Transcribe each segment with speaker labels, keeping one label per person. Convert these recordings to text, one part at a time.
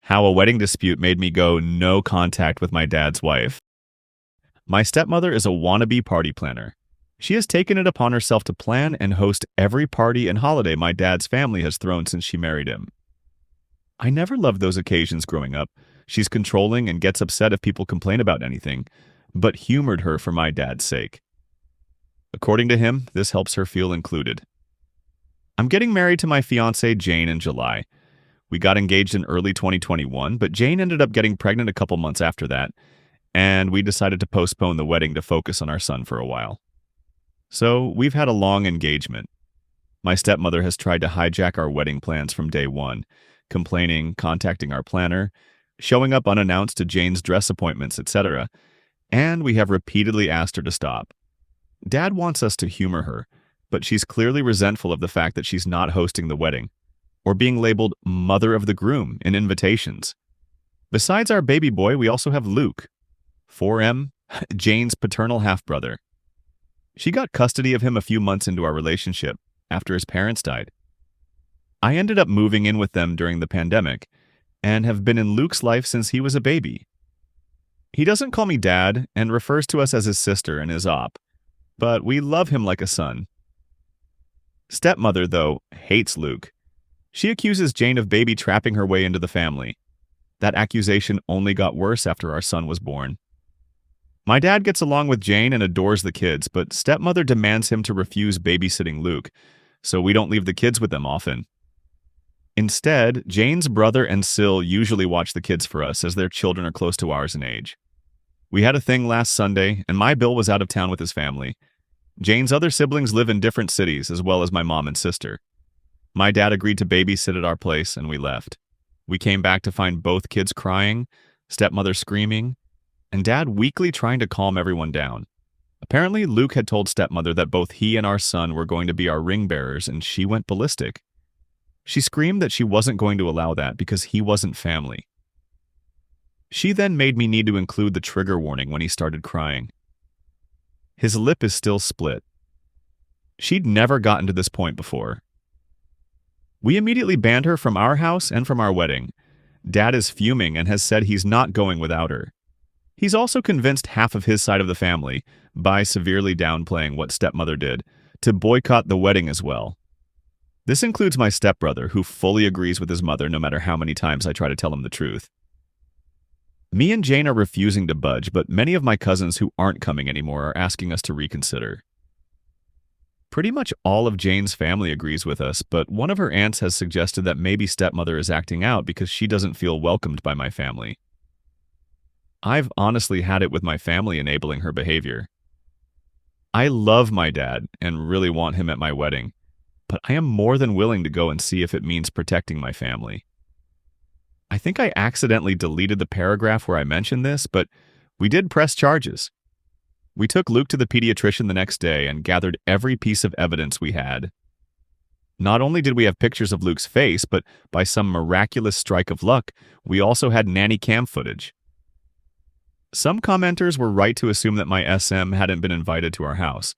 Speaker 1: How a wedding dispute made me go no contact with my dad's wife. My stepmother is a wannabe party planner. She has taken it upon herself to plan and host every party and holiday my dad's family has thrown since she married him. I never loved those occasions growing up. She's controlling and gets upset if people complain about anything, but humored her for my dad's sake. According to him, this helps her feel included. I'm getting married to my fiancée Jane in July. We got engaged in early 2021, but Jane ended up getting pregnant a couple months after that, and we decided to postpone the wedding to focus on our son for a while. So we've had a long engagement. My stepmother has tried to hijack our wedding plans from day one, complaining, contacting our planner, showing up unannounced to Jane's dress appointments, etc., and we have repeatedly asked her to stop. Dad wants us to humor her, but she's clearly resentful of the fact that she's not hosting the wedding, or being labeled mother of the groom in invitations. Besides our baby boy, we also have Luke, 4M, Jane's paternal half-brother. She got custody of him a few months into our relationship, after his parents died. I ended up moving in with them during the pandemic, and have been in Luke's life since he was a baby. He doesn't call me dad, and refers to us as his sister and his op, but we love him like a son. Stepmother, though, hates Luke. She accuses Jane of baby trapping her way into the family. That accusation only got worse after our son was born. My dad gets along with Jane and adores the kids, but stepmother demands him to refuse babysitting Luke, so we don't leave the kids with them often. Instead, Jane's brother and Syl usually watch the kids for us, as their children are close to ours in age. We had a thing last Sunday, and my Bill was out of town with his family. Jane's other siblings live in different cities, as well as my mom and sister. My dad agreed to babysit at our place, and we left. We came back to find both kids crying, stepmother screaming, and Dad weakly trying to calm everyone down. Apparently, Luke had told stepmother that both he and our son were going to be our ring bearers, and she went ballistic. She screamed that she wasn't going to allow that because he wasn't family. She then made me need to include the trigger warning when he started crying. His lip is still split. She'd never gotten to this point before. We immediately banned her from our house and from our wedding. Dad is fuming and has said he's not going without her. He's also convinced half of his side of the family, by severely downplaying what stepmother did, to boycott the wedding as well. This includes my stepbrother, who fully agrees with his mother no matter how many times I try to tell him the truth. Me and Jane are refusing to budge, but many of my cousins who aren't coming anymore are asking us to reconsider. Pretty much all of Jane's family agrees with us, but one of her aunts has suggested that maybe stepmother is acting out because she doesn't feel welcomed by my family. I've honestly had it with my family enabling her behavior. I love my dad and really want him at my wedding, but I am more than willing to go and see if it means protecting my family. I think I accidentally deleted the paragraph where I mentioned this, but we did press charges. We took Luke to the pediatrician the next day and gathered every piece of evidence we had. Not only did we have pictures of Luke's face, but by some miraculous strike of luck, we also had nanny cam footage. Some commenters were right to assume that my SM hadn't been invited to our house,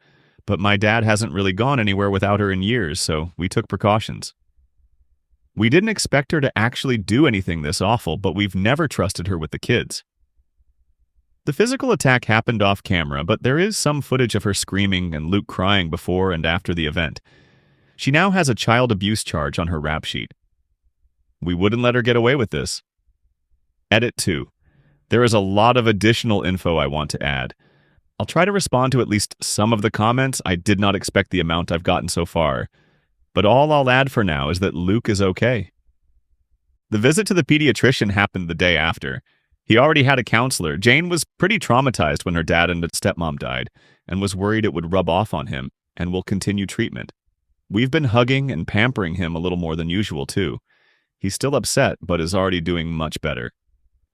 Speaker 1: but my dad hasn't really gone anywhere without her in years, so we took precautions. We didn't expect her to actually do anything this awful, but we've never trusted her with the kids. The physical attack happened off camera, but there is some footage of her screaming and Luke crying before and after the event. She now has a child abuse charge on her rap sheet. We wouldn't let her get away with this. Edit 2. There is a lot of additional info I want to add. I'll try to respond to at least some of the comments. I did not expect the amount I've gotten so far. But all I'll add for now is that Luke is okay. The visit to the pediatrician happened the day after. He already had a counselor. Jane was pretty traumatized when her dad and stepmom died, and was worried it would rub off on him, and will continue treatment. We've been hugging and pampering him a little more than usual, too. He's still upset, but is already doing much better.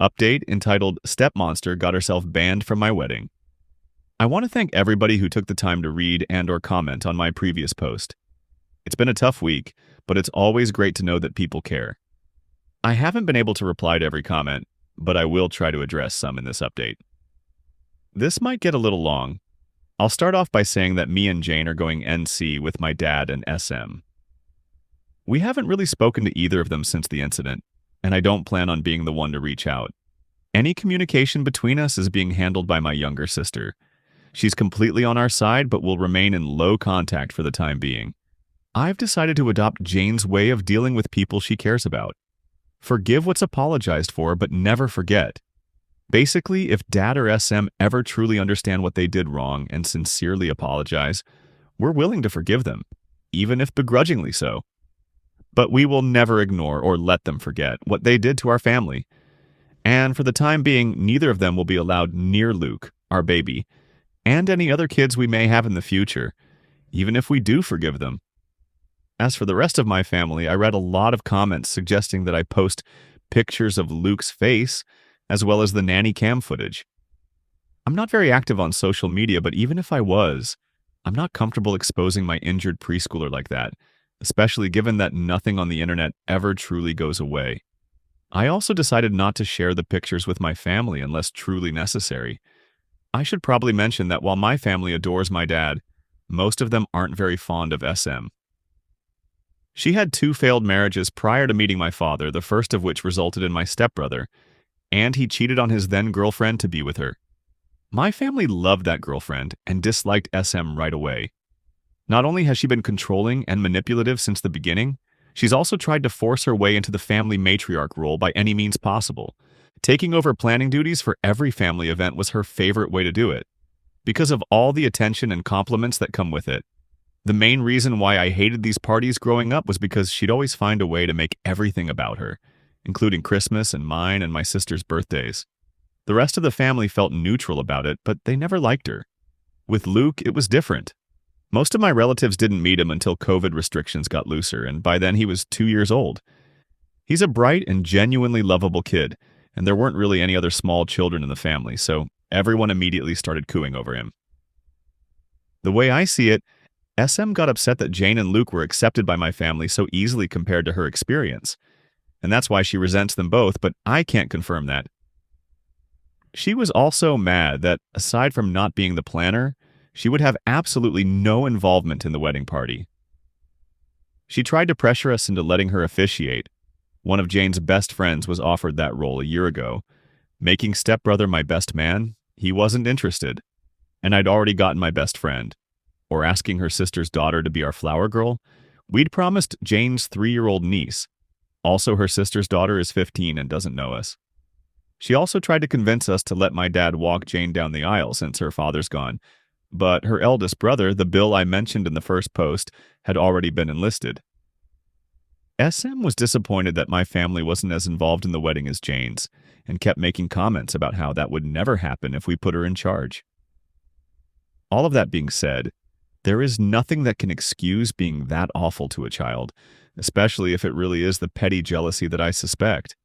Speaker 1: Update entitled Stepmonster got herself banned from my wedding. I want to thank everybody who took the time to read and/or comment on my previous post. It's been a tough week, but it's always great to know that people care. I haven't been able to reply to every comment, but I will try to address some in this update. This might get a little long. I'll start off by saying that me and Jane are going NC with my dad and SM. We haven't really spoken to either of them since the incident. and I don't plan on being the one to reach out. Any communication between us is being handled by my younger sister. She's completely on our side, but will remain in low contact for the time being. I've decided to adopt Jane's way of dealing with people she cares about. Forgive what's apologized for, but never forget. Basically, if Dad or SM ever truly understand what they did wrong and sincerely apologize, we're willing to forgive them, even if begrudgingly so. But we will never ignore or let them forget what they did to our family. And for the time being, neither of them will be allowed near Luke, our baby, and any other kids we may have in the future, even if we do forgive them. As for the rest of my family, I read a lot of comments suggesting that I post pictures of Luke's face as well as the nanny cam footage. I'm not very active on social media, but even if I was, I'm not comfortable exposing my injured preschooler like that, especially given that nothing on the internet ever truly goes away. I also decided not to share the pictures with my family unless truly necessary. I should probably mention that while my family adores my dad, most of them aren't very fond of SM. She had 2 failed marriages prior to meeting my father, the first of which resulted in my stepbrother, and he cheated on his then-girlfriend to be with her. My family loved that girlfriend and disliked SM right away. Not only has she been controlling and manipulative since the beginning, she's also tried to force her way into the family matriarch role by any means possible. Taking over planning duties for every family event was her favorite way to do it, because of all the attention and compliments that come with it. The main reason why I hated these parties growing up was because she'd always find a way to make everything about her, including Christmas and mine and my sister's birthdays. The rest of the family felt neutral about it, but they never liked her. With Luke, it was different. Most of my relatives didn't meet him until COVID restrictions got looser, and by then he was 2 years old. He's a bright and genuinely lovable kid, and there weren't really any other small children in the family, so everyone immediately started cooing over him. The way I see it, SM got upset that Jane and Luke were accepted by my family so easily compared to her experience, and that's why she resents them both, but I can't confirm that. She was also mad that, aside from not being the planner, she would have absolutely no involvement in the wedding party. She tried to pressure us into letting her officiate. One of Jane's best friends was offered that role a year ago. Making stepbrother my best man, he wasn't interested, and I'd already gotten my best friend. Or asking her sister's daughter to be our flower girl, we'd promised Jane's 3-year-old niece. Also, her sister's daughter is 15 and doesn't know us. She also tried to convince us to let my dad walk Jane down the aisle since her father's gone, but her eldest brother, the Bill I mentioned in the first post, had already been enlisted. SM was disappointed that my family wasn't as involved in the wedding as Jane's, and kept making comments about how that would never happen if we put her in charge. All of that being said, there is nothing that can excuse being that awful to a child, especially if it really is the petty jealousy that I suspect.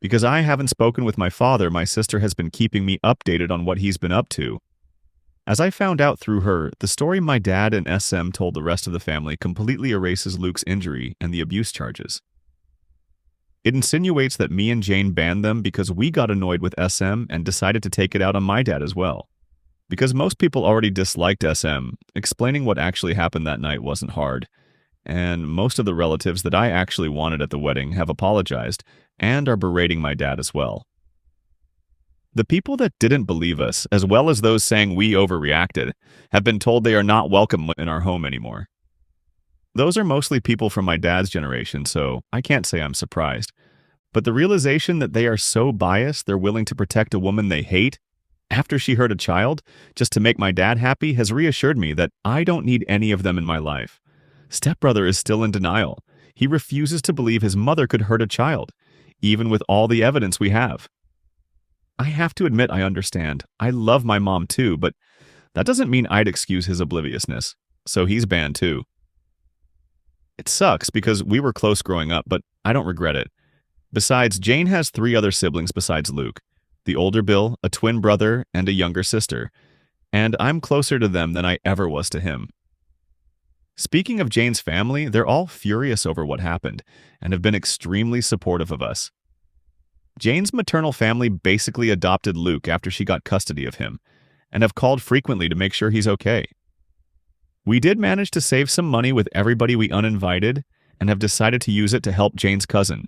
Speaker 1: Because I haven't spoken with my father, my sister has been keeping me updated on what he's been up to. As I found out through her, the story my dad and SM told the rest of the family completely erases Luke's injury and the abuse charges. It insinuates that me and Jane banned them because we got annoyed with SM and decided to take it out on my dad as well. Because most people already disliked SM, explaining what actually happened that night wasn't hard, and most of the relatives that I actually wanted at the wedding have apologized and are berating my dad as well. The people that didn't believe us, as well as those saying we overreacted, have been told they are not welcome in our home anymore. Those are mostly people from my dad's generation, so I can't say I'm surprised. But the realization that they are so biased they're willing to protect a woman they hate after she hurt a child, just to make my dad happy, has reassured me that I don't need any of them in my life. Stepbrother is still in denial. He refuses to believe his mother could hurt a child, even with all the evidence we have. I have to admit I understand. I love my mom too, but that doesn't mean I'd excuse his obliviousness. So he's banned too. It sucks because we were close growing up, but I don't regret it. Besides, Jane has 3 other siblings besides Luke. The older Bill, a twin brother, and a younger sister, and I'm closer to them than I ever was to him. Speaking of Jane's family, they're all furious over what happened, and have been extremely supportive of us. Jane's maternal family basically adopted Luke after she got custody of him, and have called frequently to make sure he's okay. We did manage to save some money with everybody we uninvited, and have decided to use it to help Jane's cousin.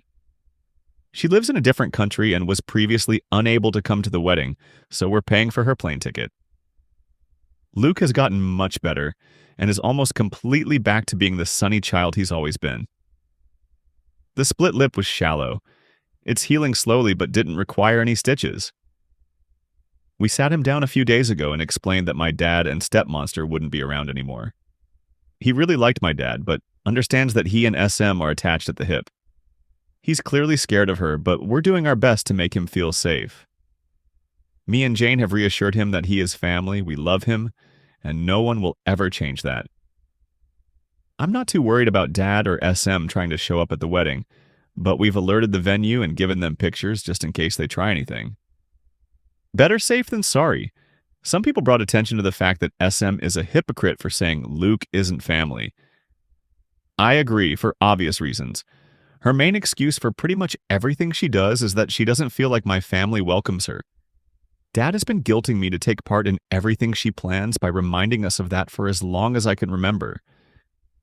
Speaker 1: She lives in a different country and was previously unable to come to the wedding, so we're paying for her plane ticket. Luke has gotten much better and is almost completely back to being the sunny child he's always been. The split lip was shallow. It's healing slowly but didn't require any stitches. We sat him down a few days ago and explained that my dad and stepmonster wouldn't be around anymore. He really liked my dad, but understands that he and SM are attached at the hip. He's clearly scared of her, but we're doing our best to make him feel safe. Me and Jane have reassured him that he is family, we love him, and no one will ever change that. I'm not too worried about Dad or SM trying to show up at the wedding, but we've alerted the venue and given them pictures just in case they try anything. Better safe than sorry. Some people brought attention to the fact that SM is a hypocrite for saying Luke isn't family. I agree for obvious reasons. Her main excuse for pretty much everything she does is that she doesn't feel like my family welcomes her. Dad has been guilting me to take part in everything she plans by reminding us of that for as long as I can remember.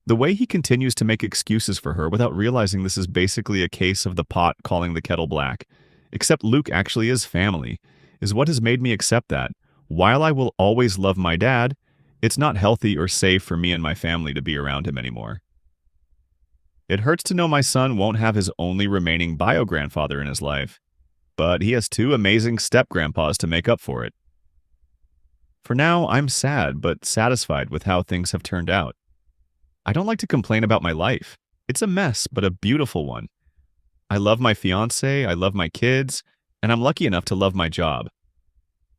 Speaker 1: The way he continues to make excuses for her without realizing this is basically a case of the pot calling the kettle black, except Luke actually is family, is what has made me accept that. While I will always love my dad, it's not healthy or safe for me and my family to be around him anymore. It hurts to know my son won't have his only remaining bio-grandfather in his life, but he has two amazing step-grandpas to make up for it. For now, I'm sad but satisfied with how things have turned out. I don't like to complain about my life. It's a mess, but a beautiful one. I love my fiancé, I love my kids, and I'm lucky enough to love my job.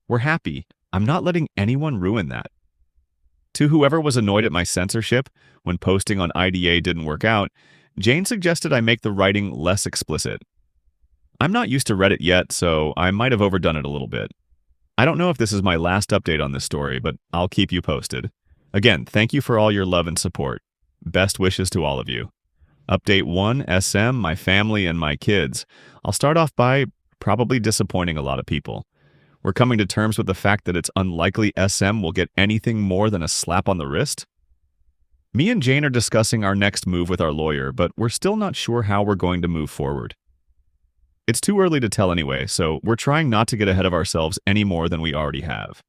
Speaker 1: We're happy. I'm not letting anyone ruin that. To whoever was annoyed at my censorship when posting on IDA didn't work out, Jane suggested I make the writing less explicit. I'm not used to Reddit yet, so I might have overdone it a little bit. I don't know if this is my last update on this story, but I'll keep you posted. Again, thank you for all your love and support. Best wishes to all of you. Update 1, SM, my family, and my kids. I'll start off by probably disappointing a lot of people. We're coming to terms with the fact that it's unlikely SM will get anything more than a slap on the wrist. Me and Jane are discussing our next move with our lawyer, but we're still not sure how we're going to move forward. It's too early to tell anyway, so we're trying not to get ahead of ourselves any more than we already have.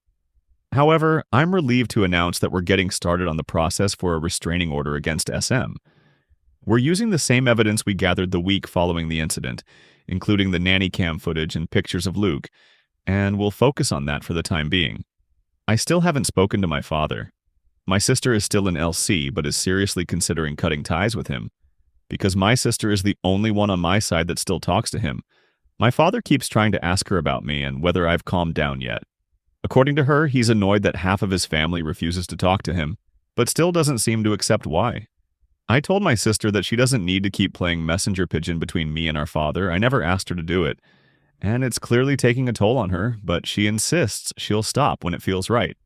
Speaker 1: However, I'm relieved to announce that we're getting started on the process for a restraining order against SM. We're using the same evidence we gathered the week following the incident, including the nanny cam footage and pictures of Luke, and we'll focus on that for the time being. I still haven't spoken to my father. My sister is still in LC, but is seriously considering cutting ties with him. Because my sister is the only one on my side that still talks to him, my father keeps trying to ask her about me and whether I've calmed down yet. According to her, he's annoyed that half of his family refuses to talk to him, but still doesn't seem to accept why. I told my sister that she doesn't need to keep playing messenger pigeon between me and our father. I never asked her to do it. And it's clearly taking a toll on her, but she insists she'll stop when it feels right.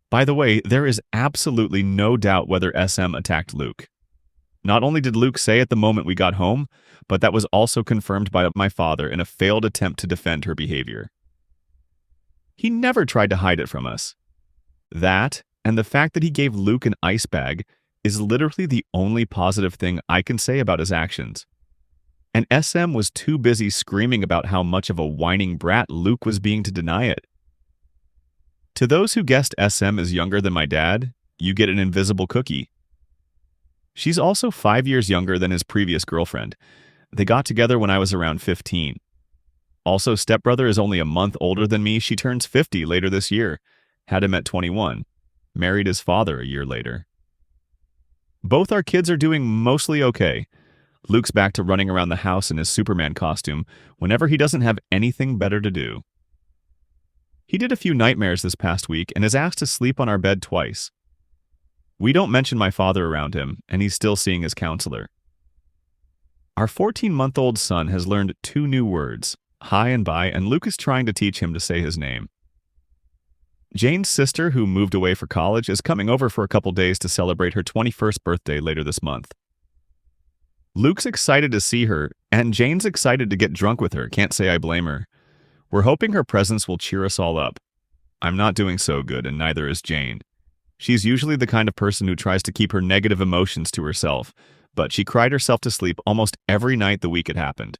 Speaker 1: By the way, there is absolutely no doubt whether SM attacked Luke. Not only did Luke say at the moment we got home, but that was also confirmed by my father in a failed attempt to defend her behavior. He never tried to hide it from us. That, and the fact that he gave Luke an ice bag, is literally the only positive thing I can say about his actions. And SM was too busy screaming about how much of a whining brat Luke was being to deny it. To those who guessed SM is younger than my dad, you get an invisible cookie. She's also 5 years younger than his previous girlfriend. They got together when I was around 15. Also, stepbrother is only a month older than me. She turns 50 later this year. Had him at 21. Married his father a year later. Both our kids are doing mostly okay. Luke's back to running around the house in his Superman costume whenever he doesn't have anything better to do. He did a few nightmares this past week and is asked to sleep on our bed twice. We don't mention my father around him, and he's still seeing his counselor. Our 14-month-old son has learned 2 new words, hi and bye, and Luke is trying to teach him to say his name. Jane's sister, who moved away for college, is coming over for a couple days to celebrate her 21st birthday later this month. Luke's excited to see her, and Jane's excited to get drunk with her. Can't say I blame her. We're hoping her presence will cheer us all up. I'm not doing so good, and neither is Jane. She's usually the kind of person who tries to keep her negative emotions to herself, but she cried herself to sleep almost every night the week it happened.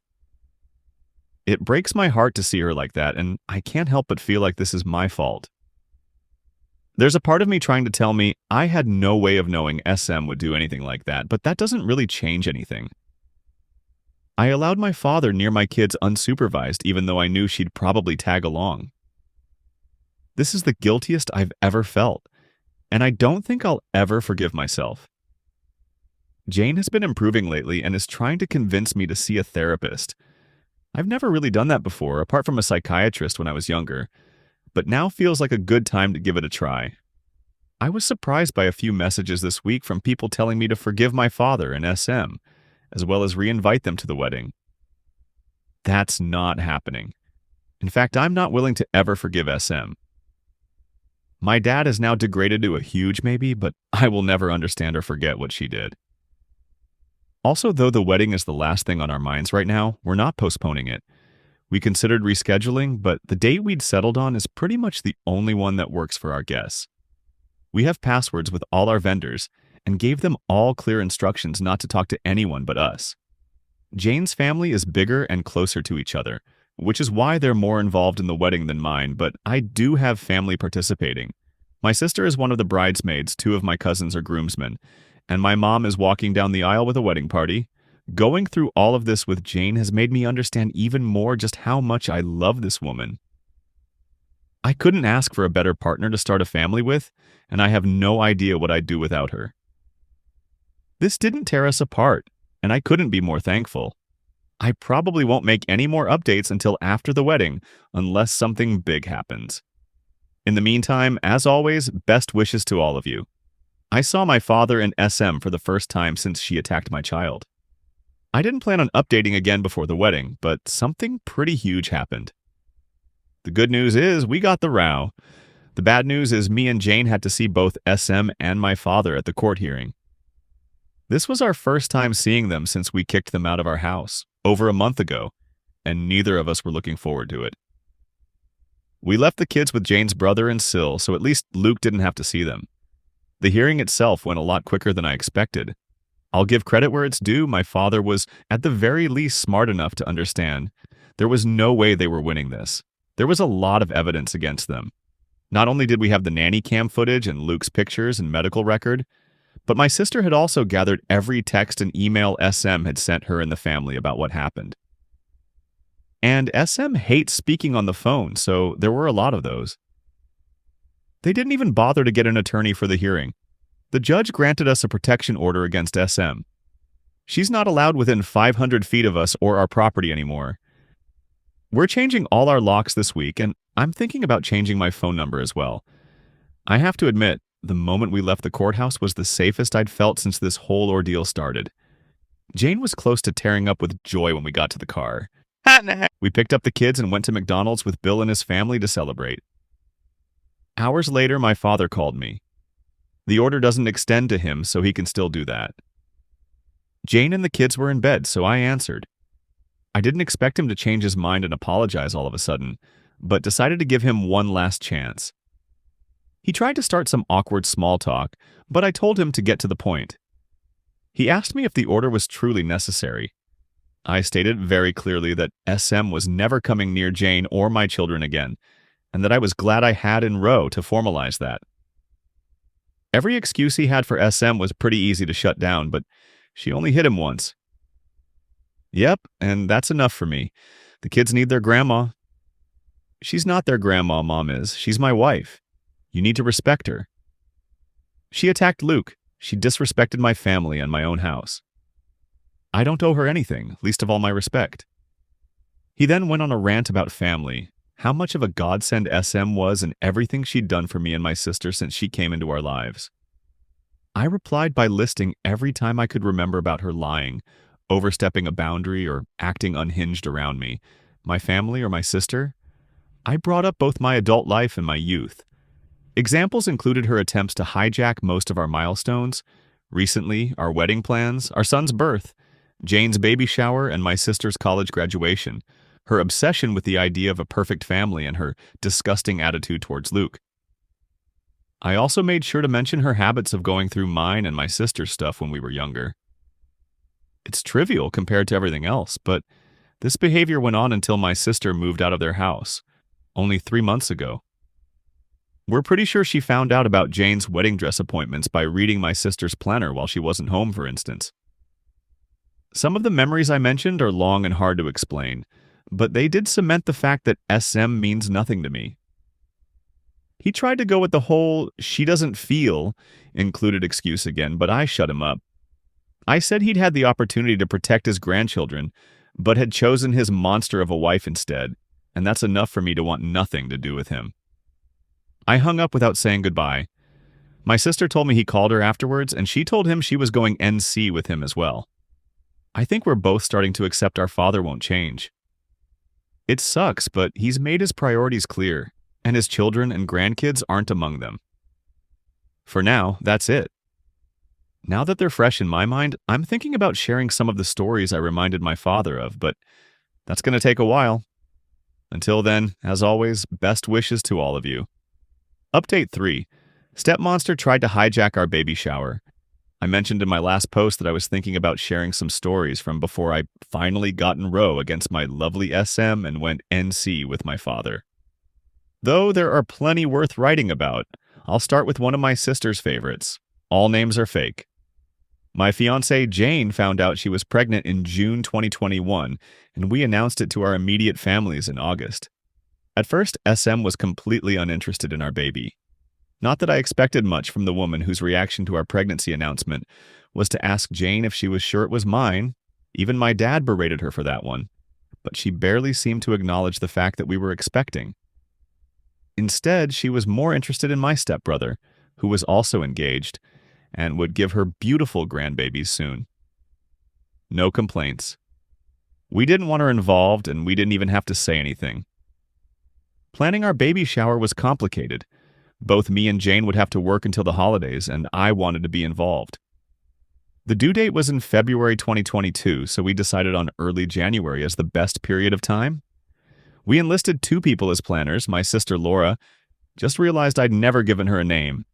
Speaker 1: It breaks my heart to see her like that, and I can't help but feel like this is my fault. There's a part of me trying to tell me I had no way of knowing SM would do anything like that, but that doesn't really change anything. I allowed my father near my kids unsupervised, even though I knew she'd probably tag along. This is the guiltiest I've ever felt, and I don't think I'll ever forgive myself. Jane has been improving lately and is trying to convince me to see a therapist. I've never really done that before, apart from a psychiatrist when I was younger, but now feels like a good time to give it a try. I was surprised by a few messages this week from people telling me to forgive my father and SM, as well as re-invite them to the wedding. That's not happening. In fact, I'm not willing to ever forgive SM. My dad is now degraded to a huge maybe, but I will never understand or forget what she did. Also, though the wedding is the last thing on our minds right now, we're not postponing it. We considered rescheduling, but the date we'd settled on is pretty much the only one that works for our guests. We have passwords with all our vendors and gave them all clear instructions not to talk to anyone but us. Jane's family is bigger and closer to each other, which is why they're more involved in the wedding than mine, but I do have family participating. My sister is one of the bridesmaids, 2 of my cousins are groomsmen, and my mom is walking down the aisle with a wedding party. Going through all of this with Jane has made me understand even more just how much I love this woman. I couldn't ask for a better partner to start a family with, and I have no idea what I'd do without her. This didn't tear us apart, and I couldn't be more thankful. I probably won't make any more updates until after the wedding, unless something big happens. In the meantime, as always, best wishes to all of you. I saw my father and SM for the first time since she attacked my child. I didn't plan on updating again before the wedding, but something pretty huge happened. The good news is we got the row. The bad news is me and Jane had to see both SM and my father at the court hearing. This was our first time seeing them since we kicked them out of our house, over a month ago, and neither of us were looking forward to it. We left the kids with Jane's brother and Syl, so at least Luke didn't have to see them. The hearing itself went a lot quicker than I expected. I'll give credit where it's due, my father was at the very least smart enough to understand there was no way they were winning this. There was a lot of evidence against them. Not only did we have the nanny cam footage and Luke's pictures and medical record, but my sister had also gathered every text and email SM had sent her and the family about what happened. And SM hates speaking on the phone, so there were a lot of those. They didn't even bother to get an attorney for the hearing. The judge granted us a protection order against SM. She's not allowed within 500 feet of us or our property anymore. We're changing all our locks this week, and I'm thinking about changing my phone number as well. I have to admit, the moment we left the courthouse was the safest I'd felt since this whole ordeal started. Jane was close to tearing up with joy when we got to the car. We picked up the kids and went to McDonald's with Bill and his family to celebrate. Hours later, my father called me. The order doesn't extend to him, so he can still do that. Jane and the kids were in bed, so I answered. I didn't expect him to change his mind and apologize all of a sudden, but decided to give him one last chance. He tried to start some awkward small talk, but I told him to get to the point. He asked me if the order was truly necessary. I stated very clearly that SM was never coming near Jane or my children again, and that I was glad I had in Roe to formalize that. Every excuse he had for SM was pretty easy to shut down, but she only hit him once. Yep, and that's enough for me. The kids need their grandma. She's not their grandma, Mom is. She's my wife. You need to respect her. She attacked Luke. She disrespected my family and my own house. I don't owe her anything, least of all my respect. He then went on a rant about family, how much of a godsend SM was and everything she'd done for me and my sister since she came into our lives. I replied by listing every time I could remember about her lying, overstepping a boundary, or acting unhinged around me, my family or my sister. I brought up both my adult life and my youth. Examples included her attempts to hijack most of our milestones, recently our wedding plans, our son's birth, Jane's baby shower, and my sister's college graduation, her obsession with the idea of a perfect family, and her disgusting attitude towards Luke. I also made sure to mention her habits of going through mine and my sister's stuff when we were younger. It's trivial compared to everything else, but This behavior went on until my sister moved out of their house, only 3 months ago. We're pretty sure she found out about Jane's wedding dress appointments by reading my sister's planner while she wasn't home, for instance. Some of the memories I mentioned are long and hard to explain, but they did cement the fact that SM means nothing to me. He tried to go with the whole "she doesn't feel" included excuse again, but I shut him up. I said he'd had the opportunity to protect his grandchildren, but had chosen his monster of a wife instead, and that's enough for me to want nothing to do with him. I hung up without saying goodbye. My sister told me he called her afterwards, and she told him she was going NC with him as well. I think we're both starting to accept our father won't change. It sucks, but he's made his priorities clear, and his children and grandkids aren't among them. For now, that's it. Now that they're fresh in my mind, I'm thinking about sharing some of the stories I reminded my father of, but that's going to take a while. Until then, as always, best wishes to all of you. Update 3. Stepmonster tried to hijack our baby shower. I mentioned in my last post that I was thinking about sharing some stories from before I finally got in row against my lovely SM and went NC with my father. Though there are plenty worth writing about, I'll start with one of my sister's favorites. All names are fake. My fiancée Jane found out she was pregnant in June 2021, and we announced it to our immediate families in August. At first, SM was completely uninterested in our baby. Not that I expected much from the woman whose reaction to our pregnancy announcement was to ask Jane if she was sure it was mine. Even my dad berated her for that one, but she barely seemed to acknowledge the fact that we were expecting. Instead, she was more interested in my stepbrother, who was also engaged, and would give her beautiful grandbabies soon. No complaints. We didn't want her involved, and we didn't even have to say anything. Planning our baby shower was complicated. Both me and Jane would have to work until the holidays, and I wanted to be involved. The due date was in February 2022, so we decided on early January as the best period of time. We enlisted 2 people as planners, my sister Laura, just realized I'd never given her a name,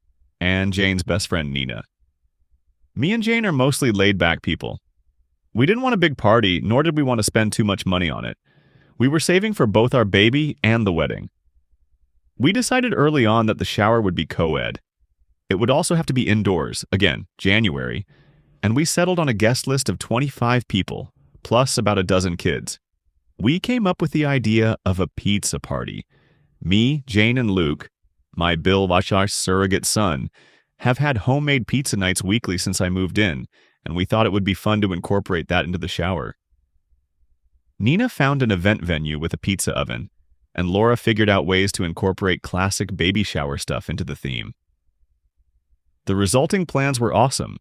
Speaker 1: and Jane's best friend Nina. Me and Jane are mostly laid-back people. We didn't want a big party, nor did we want to spend too much money on it. We were saving for both our baby and the wedding. We decided early on that the shower would be co-ed. It would also have to be indoors, again, January, and we settled on a guest list of 25 people, plus about a dozen kids. We came up with the idea of a pizza party. Me, Jane, and Luke, my Bill Vashar's surrogate son, have had homemade pizza nights weekly since I moved in, and we thought it would be fun to incorporate that into the shower. Nina found an event venue with a pizza oven, and Laura figured out ways to incorporate classic baby shower stuff into the theme. The resulting plans were awesome.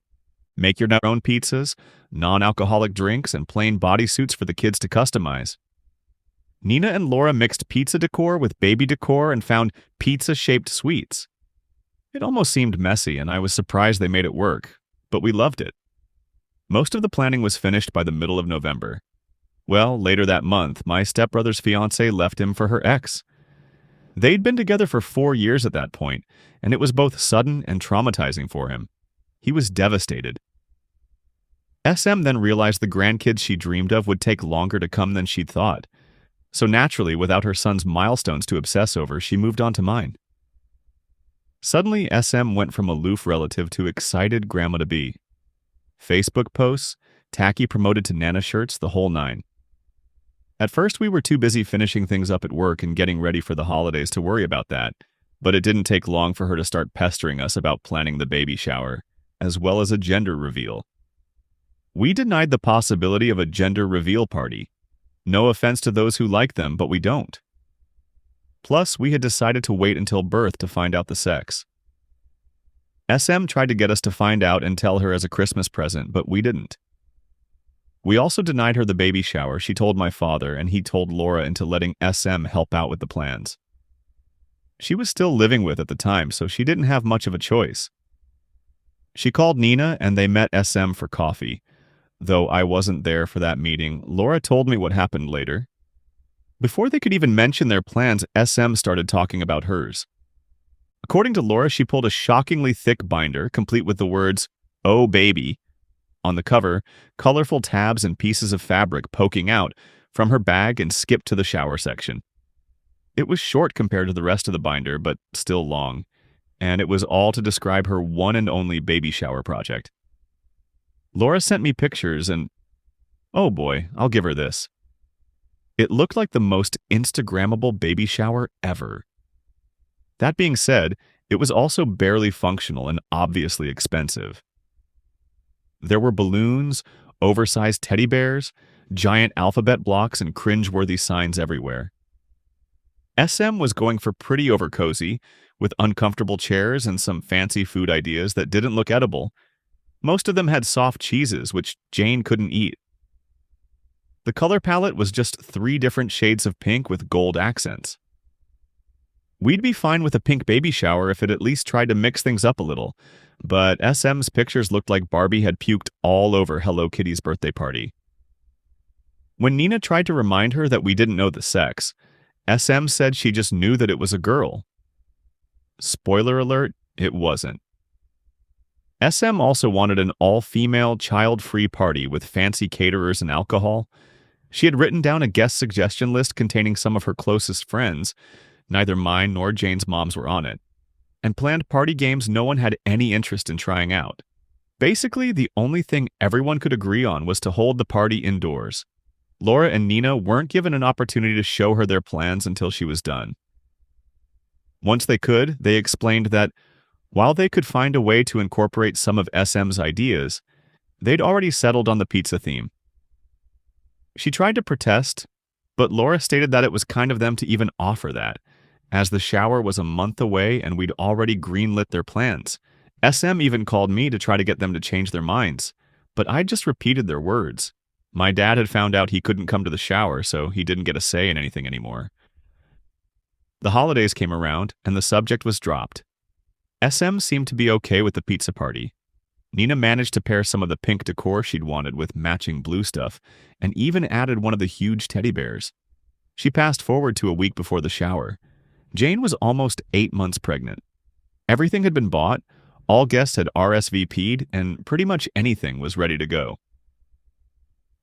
Speaker 1: Make your own pizzas, non-alcoholic drinks, and plain bodysuits for the kids to customize. Nina and Laura mixed pizza decor with baby decor and found pizza-shaped sweets. It almost seemed messy, and I was surprised they made it work, but we loved it. Most of the planning was finished by the middle of November. Well, later that month, my stepbrother's fiancée left him for her ex. They'd been together for 4 years at that point, and it was both sudden and traumatizing for him. He was devastated. SM then realized the grandkids she dreamed of would take longer to come than she'd thought. So naturally, without her son's milestones to obsess over, she moved on to mine. Suddenly, SM went from aloof relative to excited grandma-to-be. Facebook posts, tacky promoted to Nana shirts, the whole nine. At first, we were too busy finishing things up at work and getting ready for the holidays to worry about that, but it didn't take long for her to start pestering us about planning the baby shower, as well as a gender reveal. We denied the possibility of a gender reveal party. No offense to those who like them, but we don't. Plus, we had decided to wait until birth to find out the sex. SM tried to get us to find out and tell her as a Christmas present, but we didn't. We also denied her the baby shower she told my father, and he told Laura into letting SM help out with the plans. She was still living with at the time, so she didn't have much of a choice. She called Nina, and they met SM for coffee. Though I wasn't there for that meeting, Laura told me what happened later. Before they could even mention their plans, SM started talking about hers. According to Laura, she pulled a shockingly thick binder, complete with the words, "Oh baby." On the cover, colorful tabs and pieces of fabric poking out from her bag and skipped to the shower section. It was short compared to the rest of the binder, but still long, and it was all to describe her one and only baby shower project. Laura sent me pictures and, oh boy, I'll give her this. It looked like the most Instagrammable baby shower ever. That being said, it was also barely functional and obviously expensive. There were balloons, oversized teddy bears, giant alphabet blocks, and cringe-worthy signs everywhere. SM was going for pretty over-cozy, with uncomfortable chairs and some fancy food ideas that didn't look edible. Most of them had soft cheeses, which Jane couldn't eat. The color palette was just 3 different shades of pink with gold accents. We'd be fine with a pink baby shower if it at least tried to mix things up a little, but SM's pictures looked like Barbie had puked all over Hello Kitty's birthday party. When Nina tried to remind her that we didn't know the sex, SM said she just knew that it was a girl. Spoiler alert, it wasn't. SM also wanted an all-female, child-free party with fancy caterers and alcohol. She had written down a guest suggestion list containing some of her closest friends. Neither mine nor Jane's moms were on it, and planned party games no one had any interest in trying out. Basically, the only thing everyone could agree on was to hold the party indoors. Laura and Nina weren't given an opportunity to show her their plans until she was done. Once they could, they explained that, while they could find a way to incorporate some of SM's ideas, they'd already settled on the pizza theme. She tried to protest, but Laura stated that it was kind of them to even offer that, as the shower was a month away and we'd already greenlit their plans. SM even called me to try to get them to change their minds, but I just repeated their words. My dad had found out he couldn't come to the shower, so he didn't get a say in anything anymore. The holidays came around, and the subject was dropped. SM seemed to be okay with the pizza party. Nina managed to pair some of the pink decor she'd wanted with matching blue stuff, and even added one of the huge teddy bears. She passed forward to a week before the shower. Jane was almost 8 months pregnant. Everything had been bought, all guests had RSVP'd, and pretty much anything was ready to go.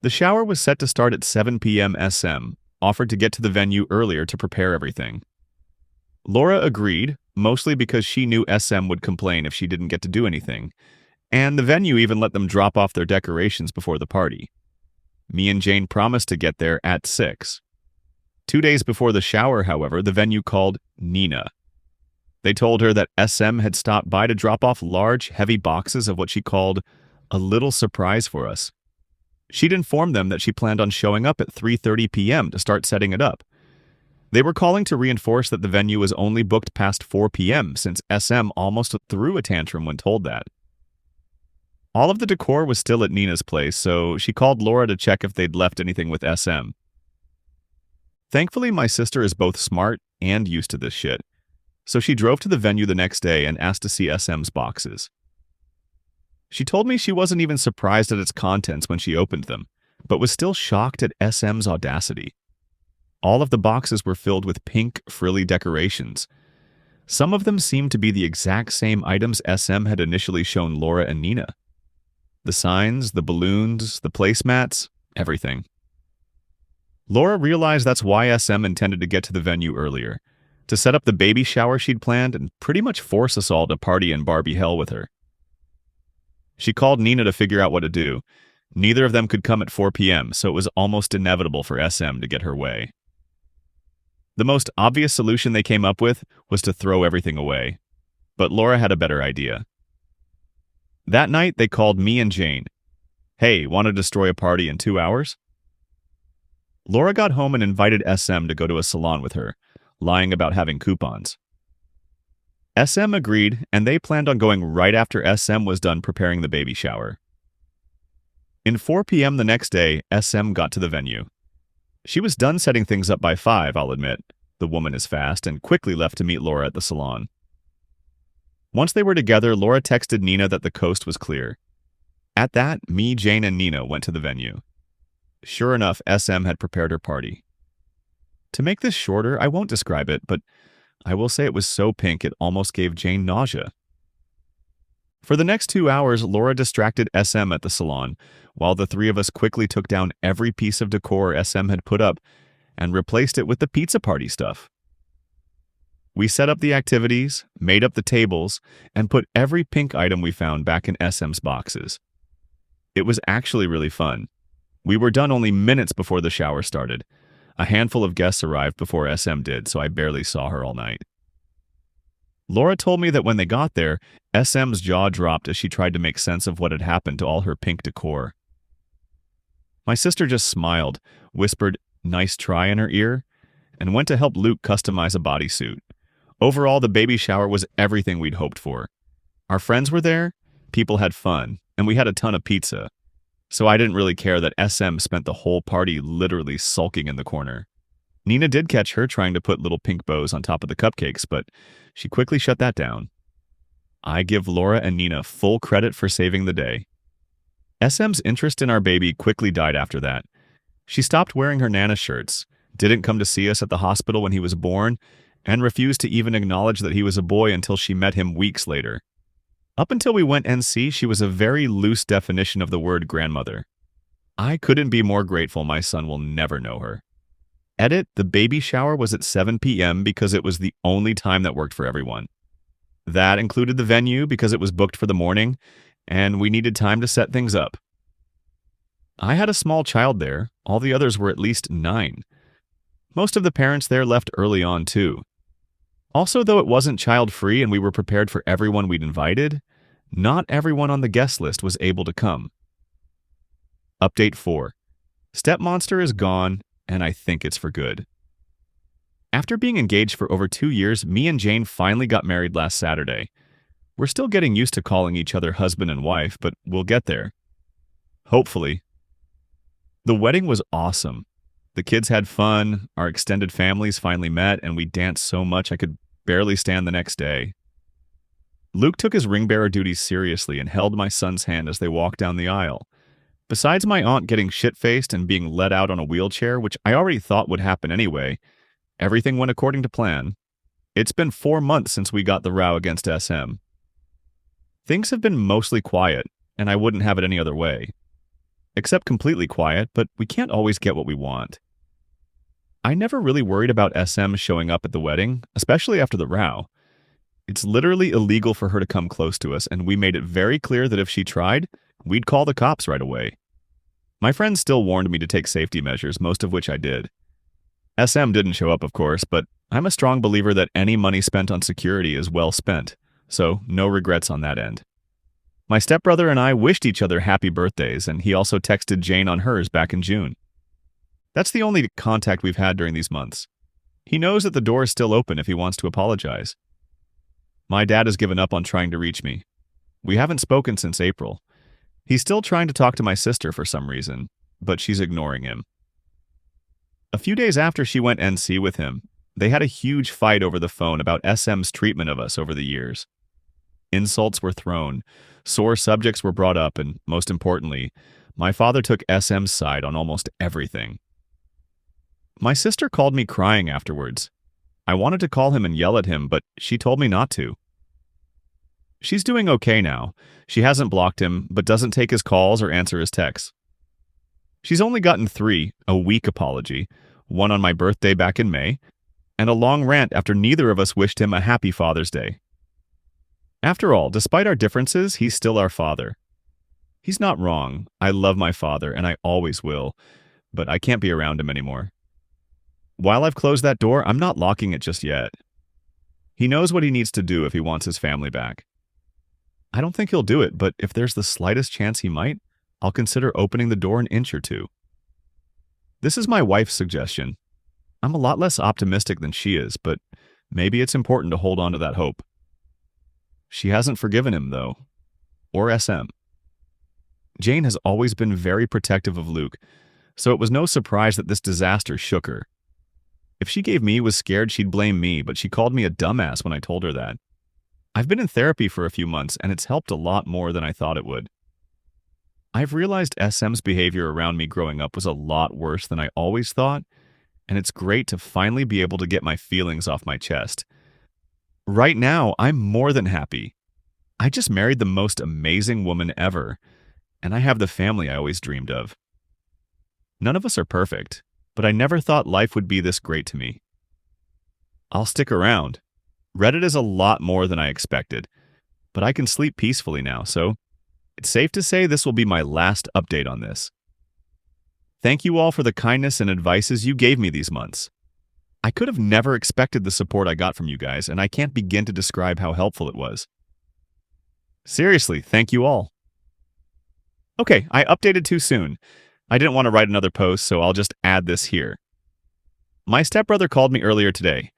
Speaker 1: The shower was set to start at 7 p.m. SM, offered to get to the venue earlier to prepare everything. Laura agreed, mostly because she knew SM would complain if she didn't get to do anything, and the venue even let them drop off their decorations before the party. Me and Jane promised to get there at 6. 2 days before the shower, however, the venue called Nina. They told her that SM had stopped by to drop off large, heavy boxes of what she called a little surprise for us. She'd informed them that she planned on showing up at 3:30 p.m. to start setting it up. They were calling to reinforce that the venue was only booked past 4 p.m. since SM almost threw a tantrum when told that. All of the decor was still at Nina's place, so she called Laura to check if they'd left anything with SM. Thankfully, my sister is both smart and used to this shit, so she drove to the venue the next day and asked to see SM's boxes. She told me she wasn't even surprised at its contents when she opened them, but was still shocked at SM's audacity. All of the boxes were filled with pink, frilly decorations. Some of them seemed to be the exact same items SM had initially shown Laura and Nina. The signs, the balloons, the placemats, everything. Laura realized that's why SM intended to get to the venue earlier, to set up the baby shower she'd planned and pretty much force us all to party in Barbie hell with her. She called Nina to figure out what to do. Neither of them could come at 4 p.m., so it was almost inevitable for SM to get her way. The most obvious solution they came up with was to throw everything away, but Laura had a better idea. That night, they called me and Jane. Hey, want to destroy a party in 2 hours? Laura got home and invited SM to go to a salon with her, lying about having coupons. SM agreed, and they planned on going right after SM was done preparing the baby shower. In 4 p.m. the next day, SM got to the venue. She was done setting things up by 5, I'll admit. The woman is fast, and quickly left to meet Laura at the salon. Once they were together, Laura texted Nina that the coast was clear. At that, me, Jane, and Nina went to the venue. Sure enough, SM had prepared her party. To make this shorter, I won't describe it, but I will say it was so pink it almost gave Jane nausea. For the next 2 hours, Laura distracted SM at the salon, while the three of us quickly took down every piece of decor SM had put up and replaced it with the pizza party stuff. We set up the activities, made up the tables, and put every pink item we found back in SM's boxes. It was actually really fun. We were done only minutes before the shower started. A handful of guests arrived before SM did, so I barely saw her all night. Laura told me that when they got there, SM's jaw dropped as she tried to make sense of what had happened to all her pink decor. My sister just smiled, whispered, "Nice try," in her ear, and went to help Luke customize a bodysuit. Overall, the baby shower was everything we'd hoped for. Our friends were there, people had fun, and we had a ton of pizza. So I didn't really care that SM spent the whole party literally sulking in the corner. Nina did catch her trying to put little pink bows on top of the cupcakes, but she quickly shut that down. I give Laura and Nina full credit for saving the day. SM's interest in our baby quickly died after that. She stopped wearing her Nana shirts, didn't come to see us at the hospital when he was born, and refused to even acknowledge that he was a boy until she met him weeks later. Up until we went NC, she was a very loose definition of the word grandmother. I couldn't be more grateful my son will never know her. Edit, the baby shower was at 7 p.m. because it was the only time that worked for everyone. That included the venue because it was booked for the morning, and we needed time to set things up. I had a small child there. All the others were at least 9. Most of the parents there left early on, too. Also, though it wasn't child-free and we were prepared for everyone we'd invited, not everyone on the guest list was able to come. Update 4. Stepmonster is gone, and I think it's for good. After being engaged for over 2 years, me and Jane finally got married last Saturday. We're still getting used to calling each other husband and wife, but we'll get there. Hopefully. The wedding was awesome. The kids had fun, our extended families finally met, and we danced so much I could barely stand the next day. Luke took his ring bearer duties seriously and held my son's hand as they walked down the aisle. Besides my aunt getting shit-faced and being let out on a wheelchair, which I already thought would happen anyway, everything went according to plan. It's been 4 months since we got the row against SM. Things have been mostly quiet, and I wouldn't have it any other way. Except completely quiet, but we can't always get what we want. I never really worried about SM showing up at the wedding, especially after the row. It's literally illegal for her to come close to us, and we made it very clear that if she tried, we'd call the cops right away. My friends still warned me to take safety measures, most of which I did. SM didn't show up, of course, but I'm a strong believer that any money spent on security is well spent, so no regrets on that end. My stepbrother and I wished each other happy birthdays, and he also texted Jane on hers back in June. That's the only contact we've had during these months. He knows that the door is still open if he wants to apologize. My dad has given up on trying to reach me. We haven't spoken since April. He's still trying to talk to my sister for some reason, but she's ignoring him. A few days after she went NC with him, they had a huge fight over the phone about SM's treatment of us over the years. Insults were thrown, sore subjects were brought up, and most importantly, my father took SM's side on almost everything. My sister called me crying afterwards. I wanted to call him and yell at him, but she told me not to. She's doing okay now. She hasn't blocked him, but doesn't take his calls or answer his texts. She's only gotten 3, a weak apology, one on my birthday back in May, and a long rant after neither of us wished him a happy Father's Day. After all, despite our differences, he's still our father. He's not wrong. I love my father, and I always will, but I can't be around him anymore. While I've closed that door, I'm not locking it just yet. He knows what he needs to do if he wants his family back. I don't think he'll do it, but if there's the slightest chance he might, I'll consider opening the door an inch or two. This is my wife's suggestion. I'm a lot less optimistic than she is, but maybe it's important to hold on to that hope. She hasn't forgiven him, though. Or SM. Jane has always been very protective of Luke, so it was no surprise that this disaster shook her. If she gave me was scared, she'd blame me, but she called me a dumbass when I told her that. I've been in therapy for a few months, and it's helped a lot more than I thought it would. I've realized SM's behavior around me growing up was a lot worse than I always thought, and it's great to finally be able to get my feelings off my chest. Right now, I'm more than happy. I just married the most amazing woman ever, and I have the family I always dreamed of. None of us are perfect, but I never thought life would be this great to me. I'll stick around. Reddit is a lot more than I expected, but I can sleep peacefully now, so it's safe to say this will be my last update on this. Thank you all for the kindness and advices you gave me these months. I could have never expected the support I got from you guys, and I can't begin to describe how helpful it was. Seriously, thank you all. Okay, I updated too soon. I didn't want to write another post, so I'll just add this here. My stepbrother called me earlier today.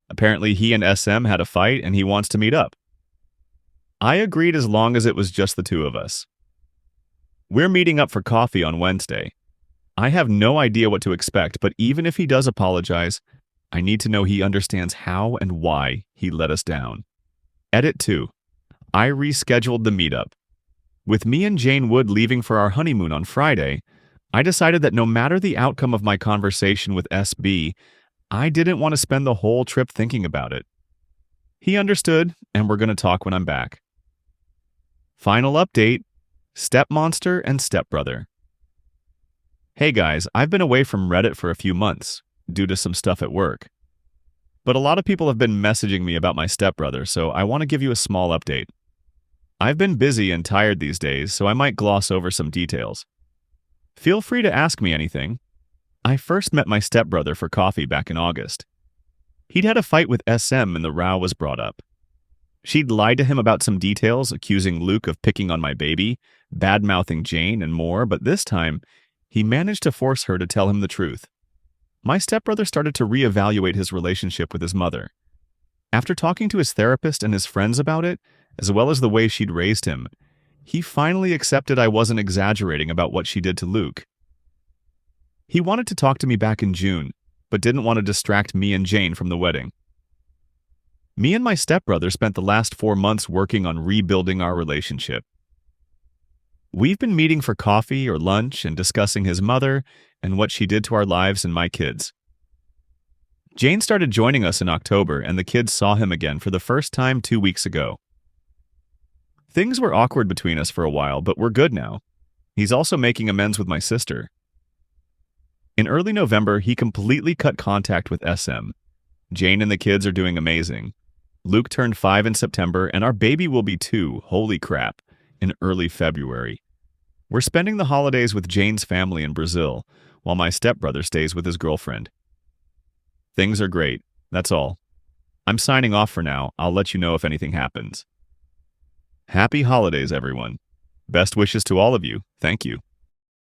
Speaker 1: Apparently, he and SM had a fight and he wants to meet up. I agreed as long as it was just the two of us. We're meeting up for coffee on Wednesday. I have no idea what to expect, but even if he does apologize, I need to know he understands how and why he let us down. Edit 2. I rescheduled the meetup. With me and Jane Wood leaving for our honeymoon on Friday, I decided that no matter the outcome of my conversation with SB, I didn't want to spend the whole trip thinking about it. He understood, and we're going to talk when I'm back. Final update, Stepmonster and Stepbrother. Hey guys, I've been away from Reddit for a few months, due to some stuff at work. But a lot of people have been messaging me about my stepbrother, so I want to give you a small update. I've been busy and tired these days, so I might gloss over some details. Feel free to ask me anything. I first met my stepbrother for coffee back in August. He'd had a fight with SM and the row was brought up. She'd lied to him about some details, accusing Luke of picking on my baby, bad-mouthing Jane, and more, but this time, he managed to force her to tell him the truth. My stepbrother started to reevaluate his relationship with his mother. After talking to his therapist and his friends about it, as well as the way she'd raised him, he finally accepted I wasn't exaggerating about what she did to Luke. He wanted to talk to me back in June, but didn't want to distract me and Jane from the wedding. Me and my stepbrother spent the last 4 months working on rebuilding our relationship. We've been meeting for coffee or lunch and discussing his mother and what she did to our lives and my kids. Jane started joining us in October, and the kids saw him again for the first time 2 weeks ago. Things were awkward between us for a while, but we're good now. He's also making amends with my sister. In early November, he completely cut contact with SM. Jane and the kids are doing amazing. Luke turned 5 in September, and our baby will be 2, holy crap, in early February. We're spending the holidays with Jane's family in Brazil, while my stepbrother stays with his girlfriend. Things are great, that's all. I'm signing off for now. I'll let you know if anything happens. Happy holidays, everyone. Best wishes to all of you. Thank you.